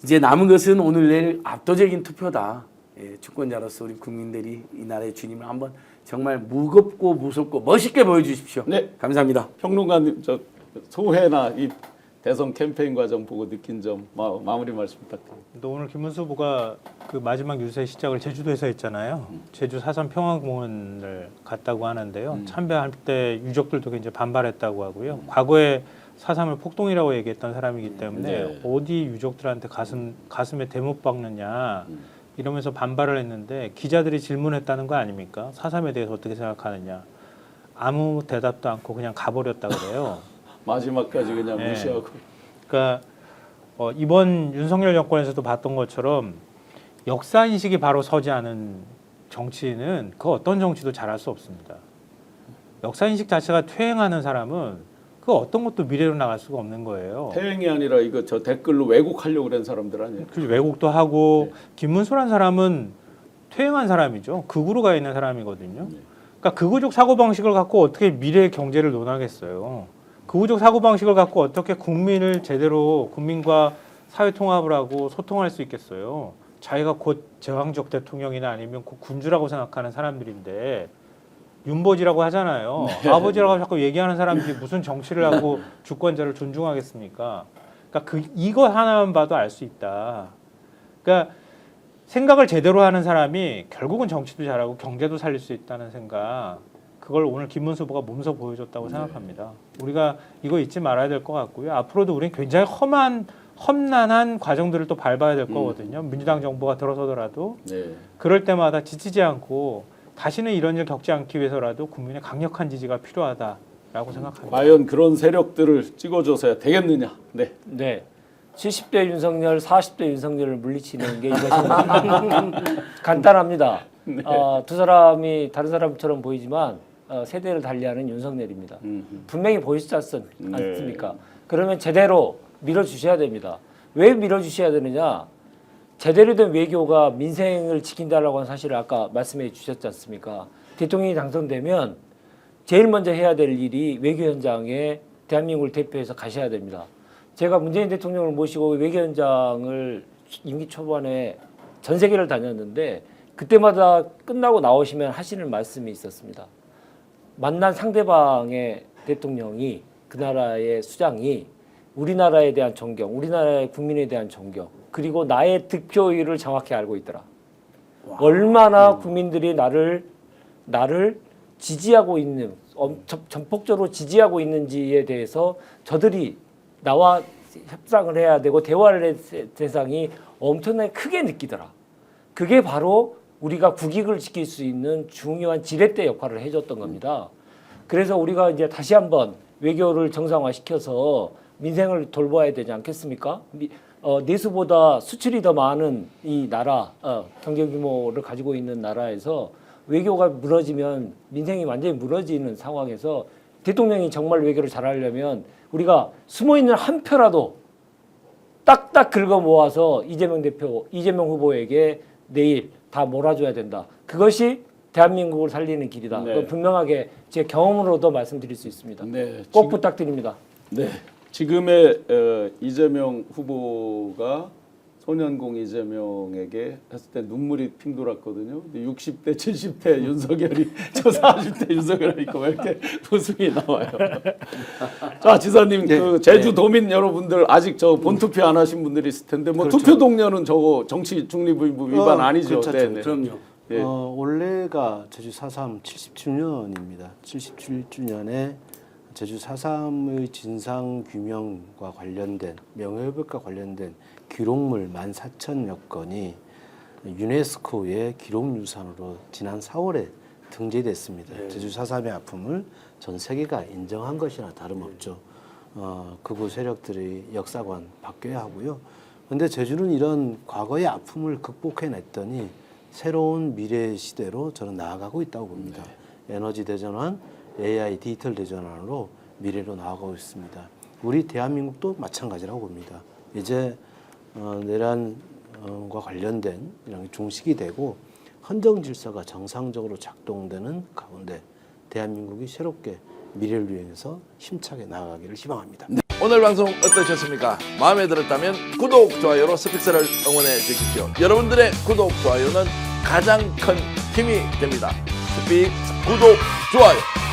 이제 남은 것은 오늘 내일 압도적인 투표다. 예, 주권자로서 우리 국민들이 이 나라의 주님을 한번 정말 무겁고 무섭고 멋있게 보여주십시오. 네. 감사합니다. 평론가님, 저 소회나 이 대선 캠페인 과정 보고 느낀 점 마무리 말씀 부탁드립니다. 또 오늘 김문수 후보가 그 마지막 유세 시작을 제주도에서 했잖아요. 제주 4.3 평화공원을 갔다고 하는데요. 참배할 때 유족들도 굉장히 반발했다고 하고요. 과거에 4.3을 폭동이라고 얘기했던 사람이기 때문에 네. 어디 유족들한테 가슴에 대못 박느냐 이러면서 반발을 했는데 기자들이 질문했다는 거 아닙니까? 4.3에 대해서 어떻게 생각하느냐. 아무 대답도 않고 그냥 가버렸다 그래요. 마지막까지 그냥 네. 무시하고. 그러니까 이번 윤석열 정권에서도 봤던 것처럼 역사 인식이 바로 서지 않은 정치인은 그 어떤 정치도 잘할 수 없습니다. 역사 인식 자체가 퇴행하는 사람은 그 어떤 것도 미래로 나갈 수가 없는 거예요. 태행이 아니라 이거 저 댓글로 왜곡하려고 그런 사람들 아니에요? 그 왜곡도 하고 네. 김문수란 사람은 퇴행한 사람이죠. 극으로 가 있는 사람이거든요. 그러니까 극우적 사고 방식을 갖고 어떻게 미래의 경제를 논하겠어요. 극우적 사고 방식을 갖고 어떻게 국민을 제대로 국민과 사회 통합을 하고 소통할 수 있겠어요. 자기가 곧 제왕적 대통령이나 아니면 곧 군주라고 생각하는 사람들인데 윤보지라고 하잖아요. 네. 아버지라고 자꾸 얘기하는 사람들이 무슨 정치를 하고 주권자를 존중하겠습니까? 그러니까 이거 하나만 봐도 알 수 있다. 그러니까 생각을 제대로 하는 사람이 결국은 정치도 잘하고 경제도 살릴 수 있다는 생각. 그걸 오늘 김문수 후보가 몸소 보여줬다고 생각합니다. 우리가 이거 잊지 말아야 될 것 같고요. 앞으로도 우리는 굉장히 험난한 과정들을 또 밟아야 될 거거든요. 민주당 정부가 들어서더라도 네. 그럴 때마다 지치지 않고 다시는 이런 일 겪지 않기 위해서라도 국민의 강력한 지지가 필요하다라고 생각합니다. 과연 그런 세력들을 찍어줘서야 되겠느냐? 네. 네. 70대 윤석열, 40대 윤석열을 물리치는 게 이것이 간단합니다. 네. 두 사람이 다른 사람처럼 보이지만 세대를 달리하는 윤석열입니다. 분명히 보이지 않습니까? 네. 그러면 제대로 밀어주셔야 됩니다. 왜 밀어주셔야 되느냐? 제대로 된 외교가 민생을 지킨다라고 하는 사실을 아까 말씀해 주셨지 않습니까? 대통령이 당선되면 제일 먼저 해야 될 일이 외교 현장에 대한민국을 대표해서 가셔야 됩니다. 제가 문재인 대통령을 모시고 외교 현장을 임기 초반에 전 세계를 다녔는데 그때마다 끝나고 나오시면 하시는 말씀이 있었습니다. 만난 상대방의 대통령이 그 나라의 수장이 우리나라에 대한 존경, 우리나라의 국민에 대한 존경, 그리고 나의 득표율을 정확히 알고 있더라. 얼마나 국민들이 나를 지지하고 있는, 전폭적으로 지지하고 있는지에 대해서 저들이 나와 협상을 해야 되고 대화를 할 대상이 엄청나게 크게 느끼더라. 그게 바로 우리가 국익을 지킬 수 있는 중요한 지렛대 역할을 해줬던 겁니다. 그래서 우리가 이제 다시 한번 외교를 정상화시켜서 민생을 돌봐야 되지 않겠습니까? 내수보다 수출이 더 많은 이 나라, 경제 규모를 가지고 있는 나라에서 외교가 무너지면 민생이 완전히 무너지는 상황에서 대통령이 정말 외교를 잘하려면 우리가 숨어있는 한 표라도 딱딱 긁어 모아서 이재명 후보에게 내일 다 몰아줘야 된다. 그것이 대한민국을 살리는 길이다. 네. 분명하게 제 경험으로도 말씀드릴 수 있습니다. 네. 꼭 부탁드립니다. 네. 지금의 이재명 후보가 소년공 이재명에게 했을 때 눈물이 핑 돌았거든요. 60대, 70대 윤석열이 저 40대 윤석열 하니까 왜 이렇게 웃음이 나와요. 자, 지사님, 네, 그 제주도민 여러분들 아직 저 본투표 안 하신 분들이 있을 텐데 뭐 그렇죠. 투표 동료는 저거 정치 중립의무 위반 아니죠? 그렇죠. 네, 네. 그럼요. 예. 올해가 제주 4.3 70주년입니다. 77주년에 제주 4.3의 진상규명과 관련된 명예회복과 관련된 기록물 14,000여 건이 유네스코의 기록유산으로 지난 4월에 등재됐습니다. 네. 제주 4.3의 아픔을 전 세계가 인정한 것이나 다름없죠. 극우 세력들의 역사관 바뀌어야 하고요. 그런데 제주는 이런 과거의 아픔을 극복해냈더니 새로운 미래 시대로 저는 나아가고 있다고 봅니다. 에너지 대전환, AI 디지털 대전환으로 미래로 나아가고 있습니다. 우리 대한민국도 마찬가지라고 봅니다. 이제 내란과 관련된 이런 게 종식이 되고 헌정 질서가 정상적으로 작동되는 가운데 대한민국이 새롭게 미래를 위해서 힘차게 나아가기를 희망합니다. 오늘 방송 어떠셨습니까? 마음에 들었다면 구독, 좋아요로 스픽스를 응원해 주십시오. 여러분들의 구독, 좋아요는 가장 큰 힘이 됩니다. 스픽스 구독, 좋아요.